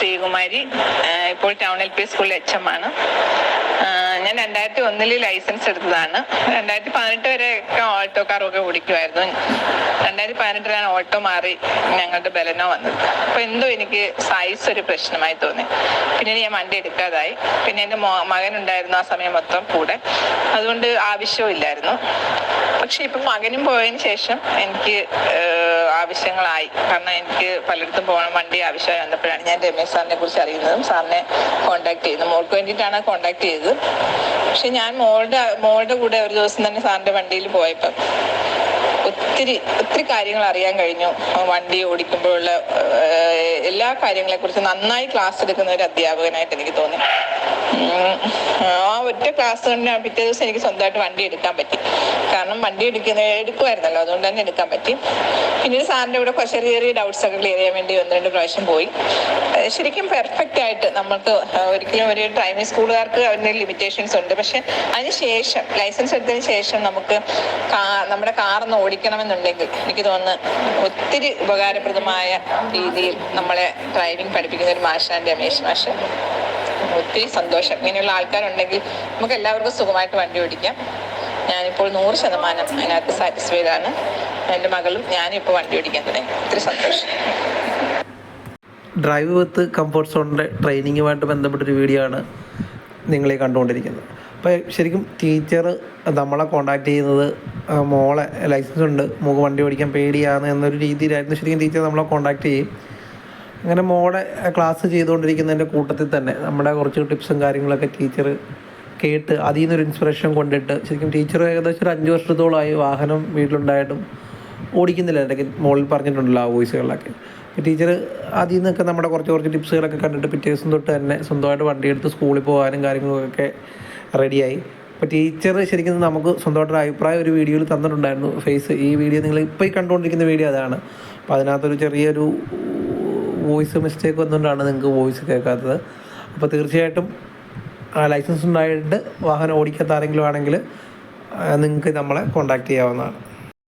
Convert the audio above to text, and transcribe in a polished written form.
ശ്രീകുമാരി. ഇപ്പോൾ town LP സ്കൂളിൽ HM ആണ്. ഞാൻ 2001 ലൈസൻസ് എടുത്തതാണ്. 2018 വരെയൊക്കെ ഓൾട്ടോ കാറൊക്കെ ഓടിക്കുമായിരുന്നു. 2018 ഓട്ടോ മാറി ഞങ്ങളുടെ ബലനോ വന്നത്. അപ്പോൾ എന്തോ എനിക്ക് സൈസ് ഒരു പ്രശ്നമായി തോന്നി. പിന്നെ ഞാൻ വണ്ടി എടുക്കാതായി. പിന്നെ എൻ്റെ മകനുണ്ടായിരുന്നു ആ സമയം മൊത്തം കൂടെ, അതുകൊണ്ട് ആവശ്യവും ഇല്ലായിരുന്നു. പക്ഷെ ഇപ്പം മകനും പോയതിന് ശേഷം എനിക്ക് ആവശ്യങ്ങളായി. കാരണം എനിക്ക് പലയിടത്തും പോകണം, വണ്ടി ആവശ്യമായി വന്നപ്പോഴാണ് ഞാൻ രമേശ് സാറിനെ കുറിച്ച് അറിയുന്നതും സാറിനെ കോൺടാക്ട് ചെയ്തത്. മോൾക്ക് വേണ്ടിയിട്ടാണ് കോൺടാക്ട് ചെയ്തത്. പക്ഷെ ഞാൻ മോളുടെ കൂടെ ഒരു ദിവസം തന്നെ സാറിൻ്റെ വണ്ടിയിൽ പോയപ്പം ഒത്തിരി കാര്യങ്ങൾ അറിയാൻ കഴിഞ്ഞു. വണ്ടി ഓടിക്കുമ്പോഴുള്ള എല്ലാ കാര്യങ്ങളെക്കുറിച്ച് നന്നായി ക്ലാസ് എടുക്കുന്ന ഒരു അധ്യാപകനായിട്ട് എനിക്ക് തോന്നി. ആ ഒറ്റ ക്ലാസ് കൊണ്ട് പിറ്റേ ദിവസം എനിക്ക് സ്വന്തമായിട്ട് വണ്ടി എടുക്കാൻ പറ്റി. കാരണം വണ്ടി എടുക്കുമായിരുന്നല്ലോ, അതുകൊണ്ട് തന്നെ എടുക്കാൻ പറ്റി. പിന്നീട് സാറിൻ്റെ കൂടെ ചെറിയ ഡൗട്ട്സ് ഒക്കെ ക്ലിയർ ചെയ്യാൻ വേണ്ടി 1-2 പ്രാവശ്യം പോയി. ശരിക്കും പെർഫെക്റ്റ് ആയിട്ട് നമുക്ക് ഒരിക്കലും ഒരു ഡ്രൈവിംഗ് സ്കൂളുകാർക്ക് അതിൻ്റെ ലിമിറ്റേഷൻസ് ഉണ്ട്. പക്ഷെ അതിനുശേഷം ലൈസൻസ് എടുത്തതിന് ശേഷം നമുക്ക് നമ്മുടെ കാറൊന്ന് ഓടിക്കണമെന്നുണ്ടെങ്കിൽ എനിക്ക് തോന്നുന്നു ഒത്തിരി ഉപകാരപ്രദമായ രീതിയിൽ നമ്മളെ ഡ്രൈവിംഗ് പഠിപ്പിക്കുന്ന ഒരു മാഷാണ് രമേശ് മാഷ്. ഒത്തിരി സന്തോഷം. ഇങ്ങനെയുള്ള ആൾക്കാരുണ്ടെങ്കിൽ നമുക്ക് എല്ലാവർക്കും സുഖമായിട്ട് വണ്ടി ഓടിക്കാം. ഞാനിപ്പോൾ 100% അതിനകത്ത് സാറ്റിസ്ഫൈഡ് ആണ്. എൻ്റെ മകളും ഞാനും ഇപ്പോൾ വണ്ടി ഓടിക്കാൻ തുടങ്ങി. ഒത്തിരി സന്തോഷം. ഡ്രൈവ് വിത്ത് കംഫർട്ട് സോണിൻ്റെ ട്രെയിനിങ്ങുമായിട്ട് ബന്ധപ്പെട്ടൊരു വീഡിയോ ആണ് നിങ്ങളീ കണ്ടുകൊണ്ടിരിക്കുന്നത്. അപ്പോൾ ശരിക്കും ടീച്ചർ നമ്മളെ കോൺടാക്ട് ചെയ്യുന്നത് മോളെ ലൈസൻസ് ഉണ്ട്, മോൾക്ക് വണ്ടി ഓടിക്കാൻ പേടിയാണ് എന്നൊരു രീതിയിലായിരുന്നു ശരിക്കും ടീച്ചർ നമ്മളെ കോൺടാക്ട് ചെയ്യും. അങ്ങനെ മോളെ ക്ലാസ് ചെയ്തുകൊണ്ടിരിക്കുന്നതിൻ്റെ കൂട്ടത്തിൽ തന്നെ നമ്മുടെ കുറച്ച് ടിപ്സും കാര്യങ്ങളൊക്കെ ടീച്ചർ കേട്ട് അതിൽ നിന്നൊരു ഇൻസ്പിറേഷൻ കൊണ്ടിട്ട് ശരിക്കും ടീച്ചർ ഏകദേശം ഒരു 5 വർഷത്തോളമായി വാഹനം വീട്ടിലുണ്ടായിട്ടും ഓടിക്കുന്നില്ല. ഇടയ്ക്ക് മോളിൽ പറഞ്ഞിട്ടുണ്ടല്ലോ ആ വോയിസുകളിലൊക്കെ. ടീച്ചർ അതിൽ നിന്നൊക്കെ നമ്മുടെ കുറച്ച് ടിപ്സുകളൊക്കെ കണ്ടിട്ട് പിറ്റേ ദിവസം തൊട്ട് തന്നെ സ്വന്തമായിട്ട് വണ്ടിയെടുത്ത് സ്കൂളിൽ പോകാനും കാര്യങ്ങളൊക്കെ റെഡിയായി. അപ്പോൾ ടീച്ചർ ശരിക്കും നമുക്ക് സ്വന്തമായിട്ടൊരു അഭിപ്രായം ഒരു വീഡിയോയിൽ തന്നിട്ടുണ്ടായിരുന്നു. ഈ വീഡിയോ നിങ്ങൾ ഇപ്പോൾ ഈ കണ്ടുകൊണ്ടിരിക്കുന്ന വീഡിയോ അതാണ്. അപ്പോൾ അതിനകത്തൊരു ചെറിയൊരു വോയിസ് മിസ്റ്റേക്ക് വന്നുകൊണ്ടാണ് നിങ്ങൾക്ക് വോയിസ് കേൾക്കാത്തത്. അപ്പോൾ തീർച്ചയായിട്ടും ലൈസൻസ് ഉണ്ടായിട്ട് വാഹനം ഓടിക്കാത്ത ആരെങ്കിലും ആണെങ്കിൽ നിങ്ങൾക്ക് നമ്മളെ കോൺടാക്റ്റ് ചെയ്യാവുന്നതാണ്.